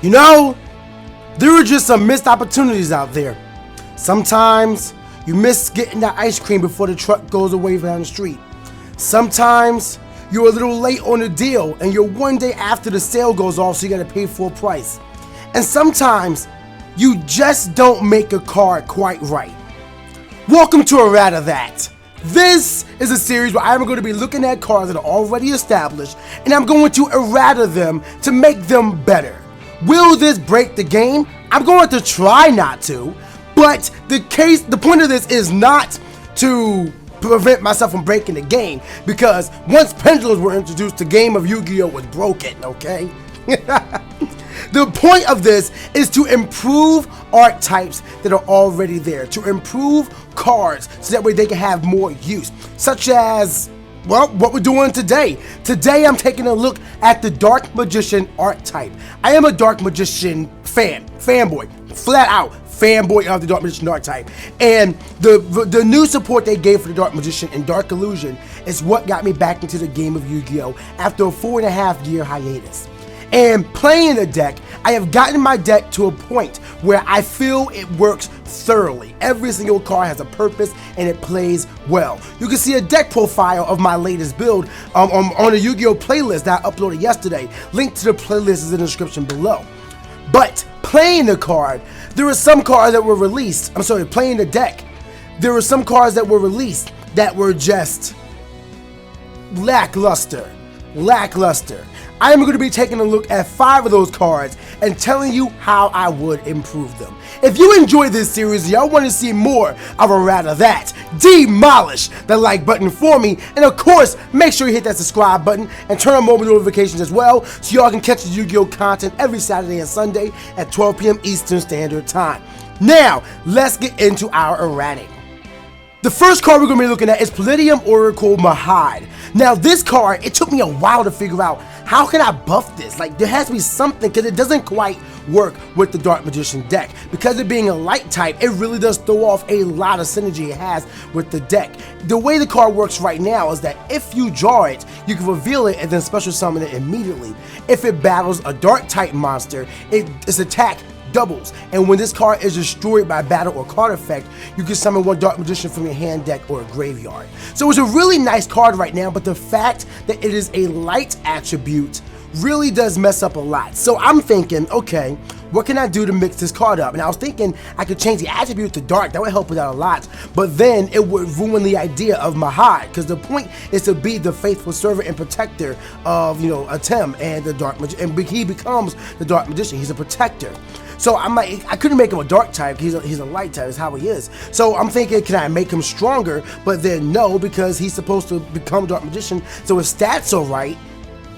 You know, there are just some missed opportunities out there. Sometimes you miss getting that ice cream before the truck goes away down the street. Sometimes you're a little late on a deal and you're one day after the sale goes off, so you gotta pay full price. And sometimes you just don't make a card quite right. Welcome to Errata That. This is a series where I'm going to be looking at cards that are already established and I'm going to errata them to make them better. Will this break the game? I'm going to try not to, but the point of this is not to prevent myself from breaking the game, because once pendulums were introduced, the game of Yugioh was broken, okay? The point of this is to improve archetypes that are already there, to improve cards so that way they can have more use, such as, well, what we're doing today. Today I'm taking a look at the Dark Magician archetype. I am a Dark Magician fanboy, flat out fanboy of the Dark Magician archetype, and the new support they gave for the Dark Magician and Dark Illusion is what got me back into the game of Yugioh after a 4.5-year hiatus. And playing the deck, I have gotten my deck to a point where I feel it works thoroughly. Every single card has a purpose and it plays well. You can see a deck profile of my latest build on a Yu-Gi-Oh playlist that I uploaded yesterday. Link to the playlist is in the description below. But playing the card, there are some cards that were released. I'm sorry, playing the deck, there were some cards that were released that were just lackluster. I am going to be taking a look at 5 of those cards and telling you how I would improve them. If you enjoyed this series and y'all want to see more of Errata That, demolish the like button for me, and of course make sure you hit that subscribe button and turn on mobile notifications as well, so y'all can catch the Yu-Gi-Oh content every Saturday and Sunday at 12 p.m. Eastern Standard Time. Now let's get into our errating. The first card we're going to be looking at is Palladium Oracle Mahad. Now this card, it took me a while to figure out how can I buff this. Like, there has to be something, because it doesn't quite work with the Dark Magician deck. Because it being a light type, it really does throw off a lot of synergy it has with the deck. The way the card works right now is that if you draw it, you can reveal it and then special summon it immediately. If it battles a dark type monster, its attack doubles, and when this card is destroyed by battle or card effect, you can summon one Dark Magician from your hand, deck, or graveyard. So it's a really nice card right now, but the fact that it is a light attribute really does mess up a lot. So I'm thinking, okay, what can I do to mix this card up? And I was thinking I could change the attribute to dark. That would help it out a lot, but then it would ruin the idea of Mahad, because the point is to be the faithful servant and protector of, you know, Atem and the Dark Magician, and he becomes the Dark Magician. He's a protector. So I'm like, I couldn't make him a dark type. He's a light type, is how he is. So I'm thinking, can I make him stronger? But then no, because he's supposed to become a Dark Magician, so his stats are right.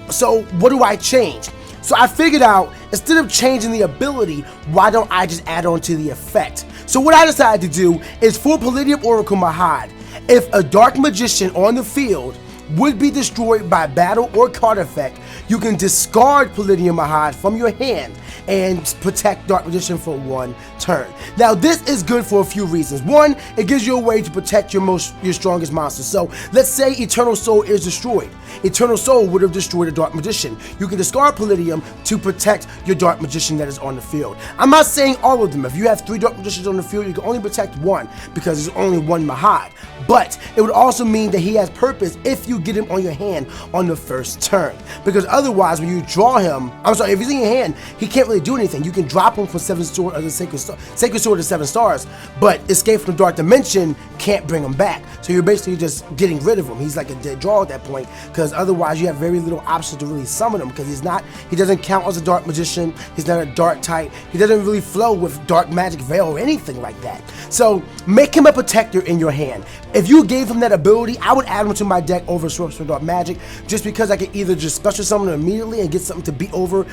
So what do I change? So I figured out, instead of changing the ability, why don't I just add on to the effect? So what I decided to do is, for Palladium Oracle Mahad, if a Dark Magician on the field would be destroyed by battle or card effect, you can discard Palladium Mahad from your hand and protect Dark Magician for 1 turn. Now this is good for a few reasons. One, it gives you a way to protect your strongest monsters. So let's say Eternal Soul is destroyed. Eternal Soul would have destroyed a Dark Magician. You can discard Palladium to protect your Dark Magician that is on the field. I'm not saying all of them. If you have 3 Dark Magicians on the field, you can only protect 1, because there's only 1 Mahad. But it would also mean that he has purpose if you get him on your hand on the first turn, because otherwise when you draw him, if he's in your hand, he can't really do anything. You can drop him for 7 Sword or the Sacred Sword to 7 stars, but Escape from the Dark Dimension can't bring him back. So you're basically just getting rid of him. He's like a dead draw at that point, because otherwise you have very little options to really summon him, because he doesn't count as a Dark Magician. He's not a dark type. He doesn't really flow with Dark Magic Veil or anything like that. So make him a protector in your hand. If you gave him that ability, I would add him to my deck over Source for Dark Magic, just because I could either just special summon him immediately and get something to beat over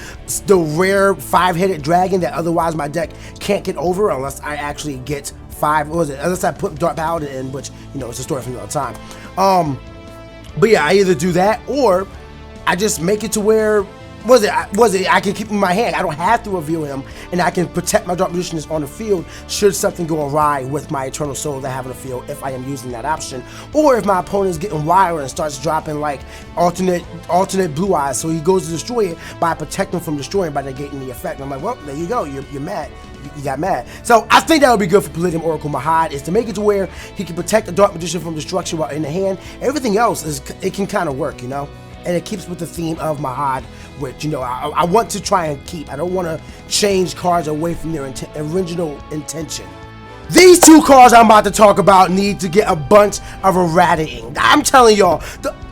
the rare 5-headed dragon that otherwise my deck can't get over unless I actually get 5, unless I put Dark Paladin in, which, you know, it's a story from another time. But yeah, I either do that, or I just make it to where I can keep him in my hand. I don't have to reveal him, and I can protect my Dark Magician on the field should something go awry with my Eternal Soul that I have on the field if I am using that option, or if my opponent is getting wired and starts dropping like alternate blue eyes, so he goes to destroy it by protecting from destroying by negating the effect. And I'm like, well, there you go. You're mad. You got mad. So I think that would be good for Palladium Oracle Mahad, is to make it to where he can protect the Dark Magician from destruction while in the hand. Everything else it can kind of work, you know, and it keeps with the theme of Mahad, which, you know, I want to try and keep. I don't want to change cards away from their original intention. These two cards I'm about to talk about need to get a bunch of errata-ing. I'm telling y'all,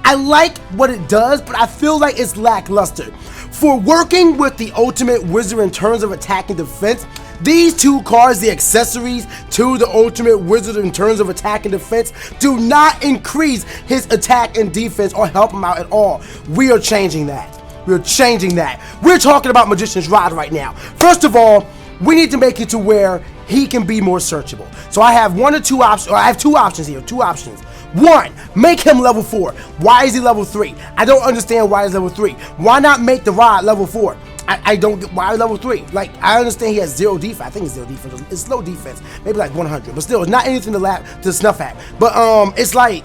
I like what it does, but I feel like it's lackluster. For working with the Ultimate Wizard in terms of attack and defense, these two cards, the accessories to the Ultimate Wizard in terms of attack and defense, do not increase his attack and defense or help him out at all. We are changing that. We're changing that. We're talking about Magician's Rod right now. First of all, we need to make it to where he can be more searchable. So I have one or two options, or I have two options here, two options. One, make him level 4. Why is he level 3? I don't understand why he's level 3. Why not make the Rod level 4? I don't get why level 3. Like, I understand he has 0 defense. I think it's 0 defense. It's low defense, maybe like 100, but still, it's not anything to snuff at. But it's like,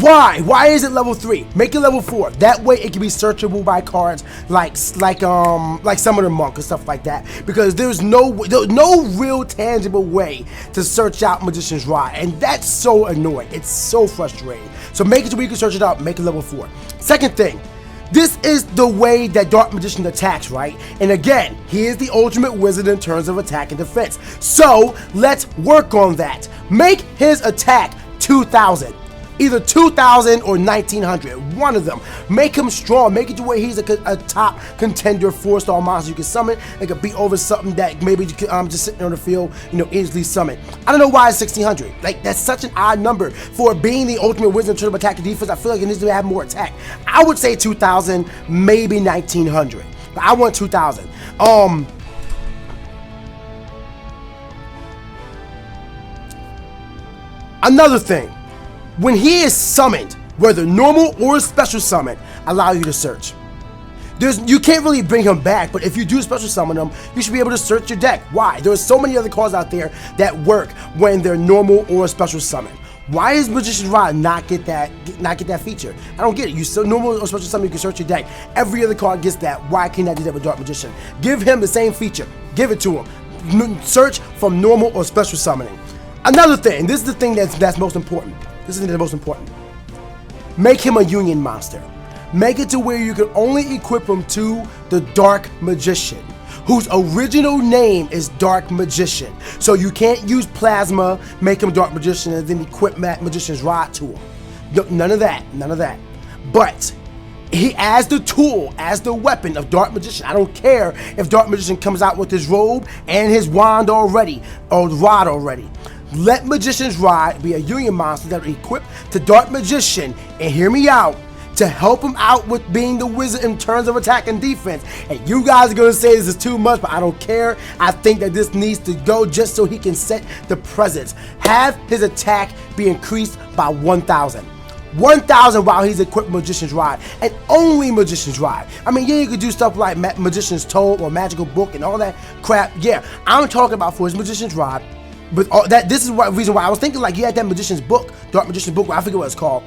why is it level 3? Make it level 4. That way it can be searchable by cards like Summoner Monk and stuff like that, because there's no real tangible way to search out Magician's Rod, and that's so annoying. It's so frustrating. So make it so we can search it out. Make it level 4. Second thing, this is the way that Dark Magician attacks, right? And again, he is the Ultimate Wizard in terms of attack and defense. So let's work on that. Make his attack 2,000. Either 2,000 or 1,900, one of them. Make him strong. Make it to where he's a top contender 4-star monster you can summon. It could beat over something that maybe you can, just sitting on the field, you know, easily summon. I don't know why it's 1,600. Like, that's such an odd number for being the Ultimate Wizard in terms of attack and defense. I feel like it needs to have more attack. I would say 2,000, maybe 1,900. But I want 2,000. Another thing. When he is summoned, whether normal or special summon, allow you to search. You can't really bring him back, but if you do special summon him, you should be able to search your deck. Why? There are so many other cards out there that work when they're normal or special summon. Why is Magician's Rod not get that feature? I don't get it. You still normal or special summon, you can search your deck. Every other card gets that. Why can't I do that with Dark Magician? Give him the same feature. Give it to him. Search from normal or special summoning. Another thing. This is the thing that's most important. This is the most important. Make him a union monster. Make it to where you can only equip him to the Dark Magician, whose original name is Dark Magician. So you can't use Plasma, make him Dark Magician, and then equip Magician's Rod to him. None of that. None of that. But he, as the tool, as the weapon of Dark Magician, I don't care if Dark Magician comes out with his robe and his wand already, or rod already. Let Magician's Rod be a union monster that will equip to Dark Magician, and hear me out, to help him out with being the wizard in terms of attack and defense. And you guys are going to say this is too much, but I don't care. I think that this needs to go just so he can set the presence. Have his attack be increased by 1,000. 1,000 while he's equipped with Magician's Rod, and only Magician's Rod. I mean, yeah, you could do stuff like Magician's Tome or Magical Book and all that crap. Yeah, I'm talking about for his Magician's Rod. But this is the reason why I was thinking, like, you had that Magician's Book, Dark Magician's Book, I forget what it's called.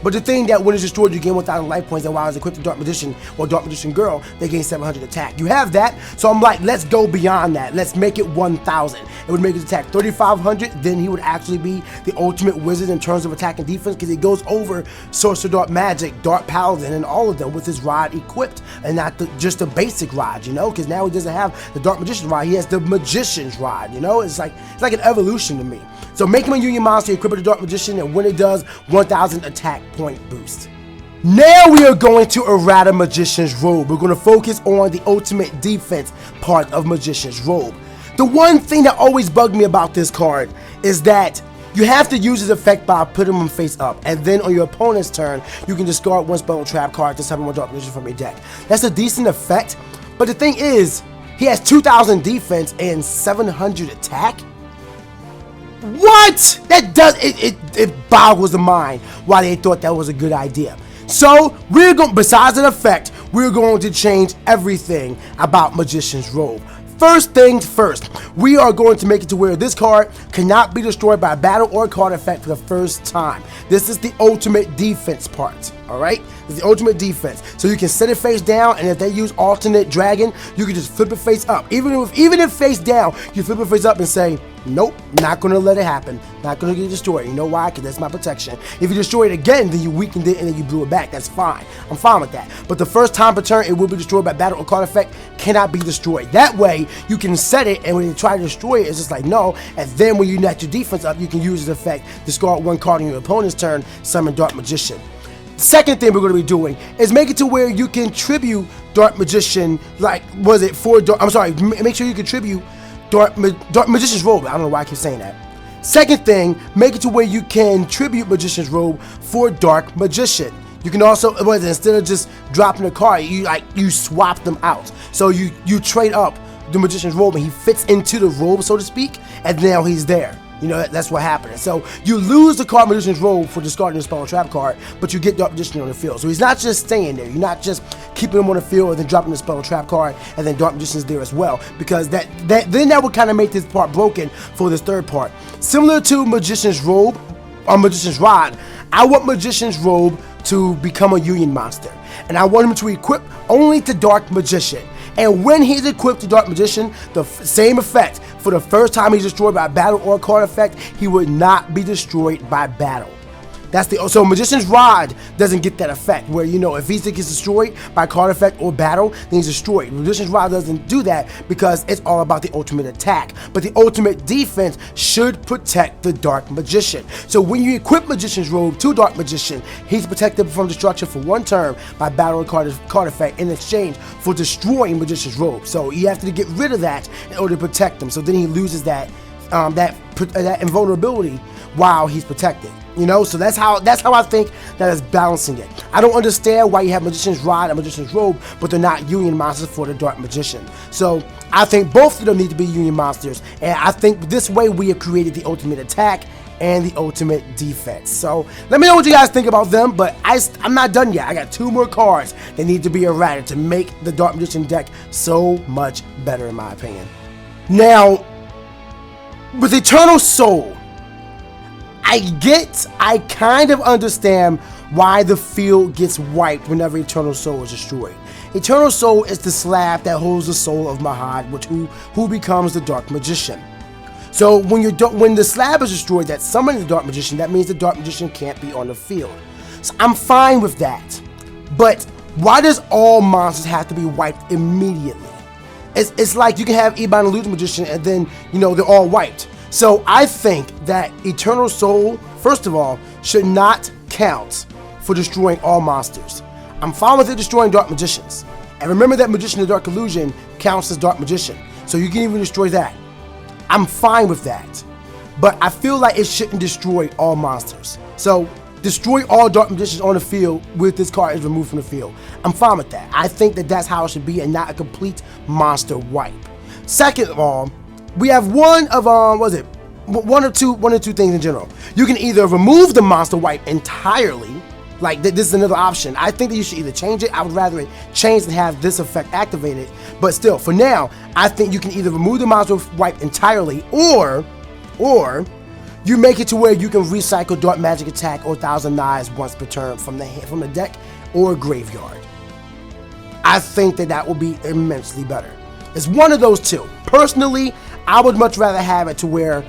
But the thing that when it's destroyed, you gain 1,000 life points, and while I was equipped with Dark Magician or Dark Magician Girl, they gain 700 attack. You have that, so I'm like, let's go beyond that. Let's make it 1,000. It would make his attack 3,500, then he would actually be the ultimate wizard in terms of attack and defense, because he goes over Sorcerer Dark Magic, Dark Paladin, and all of them with his rod equipped, and not just the basic rod, you know, because now he doesn't have the Dark Magician's Rod, he has the Magician's Rod, you know. It's like an evolution to me. So make him a union monster, equip it to Dark Magician, and when it does, 1,000 attack point boost. Now we are going to Errata Magician's Robe. We're going to focus on the ultimate defense part of Magician's Robe. The one thing that always bugged me about this card is that you have to use his effect by putting him face up, and then on your opponent's turn, you can discard one spell trap card to summon one Dark Magician from your deck. That's a decent effect, but the thing is, he has 2,000 defense and 700 attack. What? That does it boggles the mind why they thought that was a good idea. So we're going, besides an effect, we're going to change everything about Magician's Robe. First things first, we are going to make it to where this card cannot be destroyed by battle or card effect for the first time. This is the ultimate defense part, alright? This is the ultimate defense. So you can set it face down, and if they use alternate dragon, you can just flip it face up. Even if face down, you flip it face up and say, nope, not going to let it happen. Not going to get destroyed. You know why? Because that's my protection. If you destroy it again, then you weakened it and then you blew it back. That's fine. I'm fine with that. But the first time per turn, it will be destroyed by battle or card effect, cannot be destroyed. That way, you can set it, and when you try to destroy it, it's just like, no. And then when you net your defense up, you can use this effect, discard one card on your opponent's turn, summon Dark Magician. Second thing we're going to be doing is make it to where you can tribute Dark Magician, like, was it for Dark, I'm sorry, make sure you contribute Dark Magician's Robe. I don't know why I keep saying that. Second thing, make it to where you can tribute Magician's Robe for Dark Magician. You can also, instead of just dropping a card, you swap them out. So you trade up the Magician's Robe, and he fits into the robe, so to speak, and now he's there. You know, that's what happened. So you lose the card Magician's Robe for discarding the spell and trap card, but you get Dark Magician on the field. So he's not just staying there. You're not just keeping him on the field and then dropping the spell and trap card, and then Dark Magician's there as well. Because then that would kind of make this part broken for this third part. Similar to Magician's Robe or Magician's Rod, I want Magician's Robe to become a union monster, and I want him to equip only to Dark Magician. And when he's equipped to Dark Magician, the same effect. For the first time he's destroyed by battle or card effect, he would not be destroyed by battle. So Magician's Rod doesn't get that effect where, you know, if he gets destroyed by card effect or battle, then he's destroyed. Magician's Rod doesn't do that because it's all about the ultimate attack. But the ultimate defense should protect the Dark Magician. So when you equip Magician's Robe to Dark Magician, he's protected from destruction for one turn by battle or card effect in exchange for destroying Magician's Robe. So you have to get rid of that in order to protect him. So then he loses that invulnerability while he's protected. You know, so that's how I think that is balancing it. I don't understand why you have Magician's Rod and Magician's Robe, but they're not union monsters for the Dark Magician. So I think both of them need to be union monsters, and I think this way we have created the ultimate attack and the ultimate defense. So let me know what you guys think about them, but I'm not done yet. I got 2 more cards that need to be errata to make the Dark Magician deck so much better, in my opinion. Now, with Eternal Soul, I kind of understand why the field gets wiped whenever Eternal Soul is destroyed. Eternal Soul is the slab that holds the soul of Mahad, who becomes the Dark Magician. So when the slab is destroyed that summons the Dark Magician, that means the Dark Magician can't be on the field. So I'm fine with that. But why does all monsters have to be wiped immediately? It's like you can have Ebon Illusion Magician and then, you know, they're all wiped. So I think that Eternal Soul, first of all, should not count for destroying all monsters. I'm fine with it destroying Dark Magicians. And remember that Magician of Dark Illusion counts as Dark Magician. So you can even destroy that. I'm fine with that. But I feel like it shouldn't destroy all monsters. So destroy all Dark Magicians on the field with this card is removed from the field. I'm fine with that. I think that that's how it should be and not a complete monster wipe. Second of all, we have one or two things in general. You can either remove the monster wipe entirely, like this is another option. I think that you should either change it. I would rather it change and have this effect activated. But still, for now, I think you can either remove the monster wipe entirely, or you make it to where you can recycle Dark Magic Attack or Thousand Knives once per turn from the deck or graveyard. I think that will be immensely better. It's one of those two. Personally, I would much rather have it to where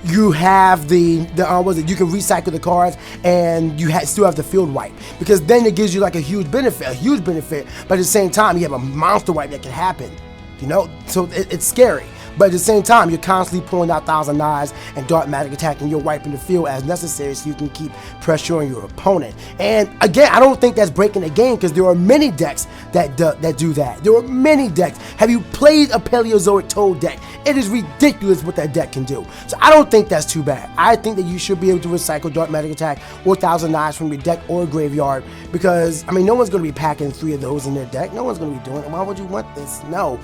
you have you can recycle the cards and you still have the field wipe, because then it gives you like a huge benefit, but at the same time you have a monster wipe that can happen, you know, so it's scary. But at the same time, you're constantly pulling out Thousand Knives and Dark Magic Attack, and you're wiping the field as necessary so you can keep pressuring your opponent. And again, I don't think that's breaking the game, because there are many decks that do that. There are many decks. Have you played a Paleozoic Toad deck? It is ridiculous what that deck can do. So I don't think that's too bad. I think that you should be able to recycle Dark Magic Attack or Thousand Knives from your deck or graveyard, because, I mean, no one's going to be packing 3 of those in their deck. No one's going to be doing it. Why would you want this? No.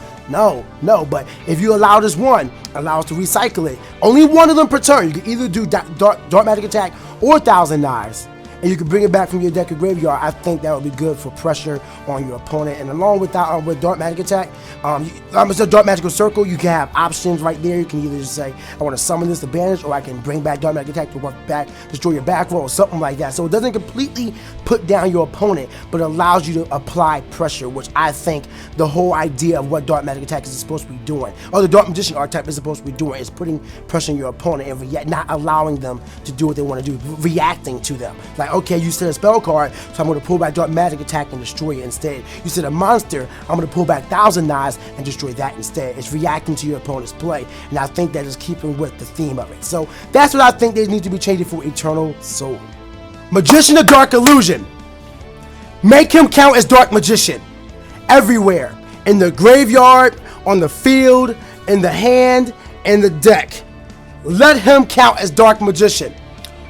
But if you allow this one, allow us to recycle it. Only one of them per turn. You can either do Dark Magic Attack or Thousand Knives. and you can bring it back from your deck or graveyard, I think that would be good for pressure on your opponent. And along with that, with Dark Magic Attack, Dark Magical Circle, you can have options right there. You can either just say, I want to summon this to banish, or I can bring back Dark Magic Attack to work back, destroy your back row, or something like that. So it doesn't completely put down your opponent, but allows you to apply pressure, which I think the whole idea of what Dark Magic Attack is supposed to be doing, or the Dark Magician archetype is supposed to be doing, is putting pressure on your opponent and not allowing them to do what they want to do, reacting to them. Like, okay, you said a spell card, so I'm going to pull back Dark Magic Attack and destroy it instead. You said a monster, I'm going to pull back Thousand Knives and destroy that instead. It's reacting to your opponent's play, and I think that is keeping with the theme of it. So that's what I think they need to be changing for Eternal Soul. Magician of Dark Illusion. Make him count as Dark Magician. Everywhere. In the graveyard, on the field, in the hand, in the deck. Let him count as Dark Magician.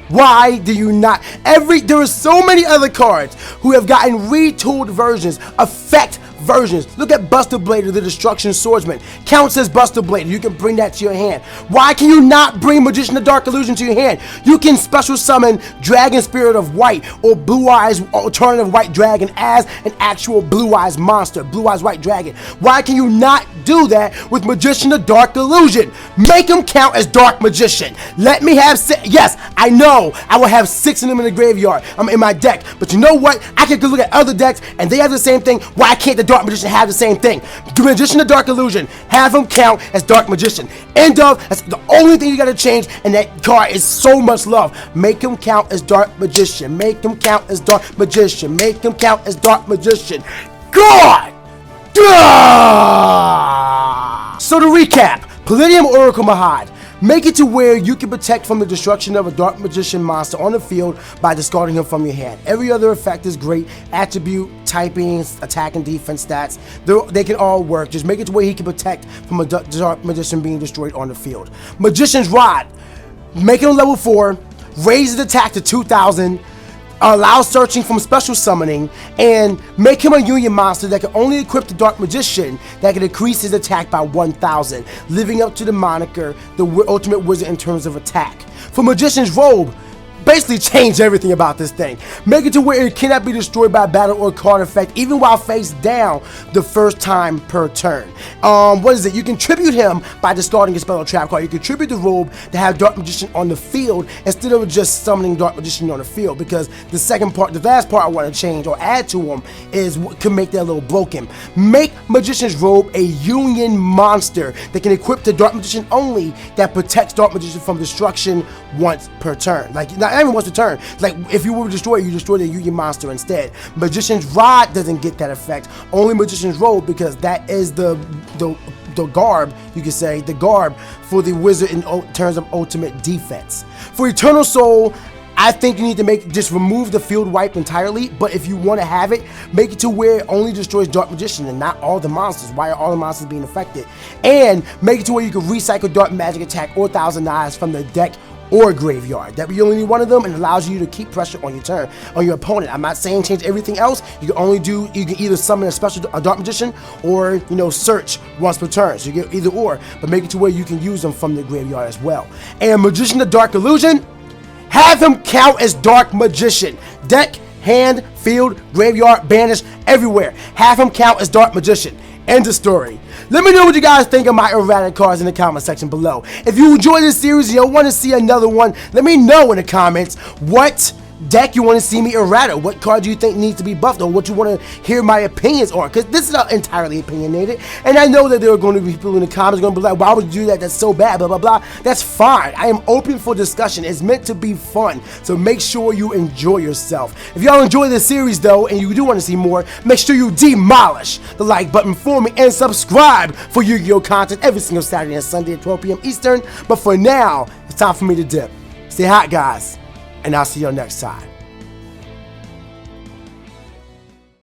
Why do you not? There are so many other cards who have gotten retooled versions, effect versions. Look at Buster Blader, the Destruction Swordsman. Counts as Buster Blader. You can bring that to your hand. Why can you not bring Magician of Dark Illusion to your hand? You can special summon Dragon Spirit of White or Blue Eyes Alternative White Dragon as an actual Blue Eyes monster, Blue Eyes White Dragon. Why can you not do that with Magician of Dark Illusion? Make him count as Dark Magician. Let me have yes, I know I will have 6 of them in the graveyard. I'm in my deck, but you know what? I can go look at other decks and they have the same thing. Why can't the Dark Magician have the same thing? The Magician of Dark Illusion, have him count as Dark Magician. End of. That's the only thing you gotta change, and that card is so much love. Make him count as Dark Magician. Make him count as Dark Magician. Make him count as Dark Magician. God! So to recap, Palladium Oracle Mahad. Make it to where you can protect from the destruction of a Dark Magician monster on the field by discarding him from your hand. Every other effect is great. Attribute, typing, attack and defense stats, they can all work. Just make it to where he can protect from a Dark Magician being destroyed on the field. Magician's Rod. Make him level 4. Raise his attack to 2,000. Allow searching from special summoning, and make him a union monster that can only equip the Dark Magician that can increase his attack by 1,000, living up to the moniker, the ultimate wizard in terms of attack. For Magician's Robe, basically change everything about this thing. Make it to where it cannot be destroyed by battle or card effect, even while face down the first time per turn. What is it? You can tribute him by discarding a spell or trap card. You can tribute the robe to have Dark Magician on the field instead of just summoning Dark Magician on the field, because the second part, the last part I want to change or add to him is what can make that a little broken. Make Magician's Robe a union monster that can equip the Dark Magician only, that protects Dark Magician from destruction once per turn. Like, not everyone wants to turn. Like, if you were destroyed, you destroy the union monster instead. Magician's Rod doesn't get that effect. Only Magician's Robe, because that is the garb, you could say, the garb for the wizard in terms of ultimate defense. For Eternal Soul, I think you need to just remove the field wipe entirely, but if you want to have it, make it to where it only destroys Dark Magician and not all the monsters. Why are all the monsters being affected? And make it to where you can recycle Dark Magic Attack or Thousand Knives from the deck or graveyard. That you only need one of them, and allows you to keep pressure on your turn, on your opponent. I'm not saying change everything else. You can either summon a Dark Magician or, search once per turn. So you get either or, but make it to where you can use them from the graveyard as well. And Magician of Dark Illusion, have him count as Dark Magician. Deck, hand, field, graveyard, banish, everywhere. Have him count as Dark Magician. End of story. Let me know what you guys think of my errata cards in the comment section below. If you enjoyed this series and you want to see another one, let me know in the comments what deck you want to see me errata, what card do you think needs to be buffed, or what you want to hear my opinions on, because this is not entirely opinionated, and I know that there are going to be people in the comments going to be like, why would you do that, that's so bad, blah blah blah. That's fine. I am open for discussion. It's meant to be fun, so make sure you enjoy yourself. If y'all enjoy this series though, and you do want to see more, make sure you demolish the like button for me and subscribe for Yu-Gi-Oh content every single Saturday and Sunday at 12 p.m. Eastern. But for now, it's time for me to dip. Stay hot, guys, and I'll see you next time.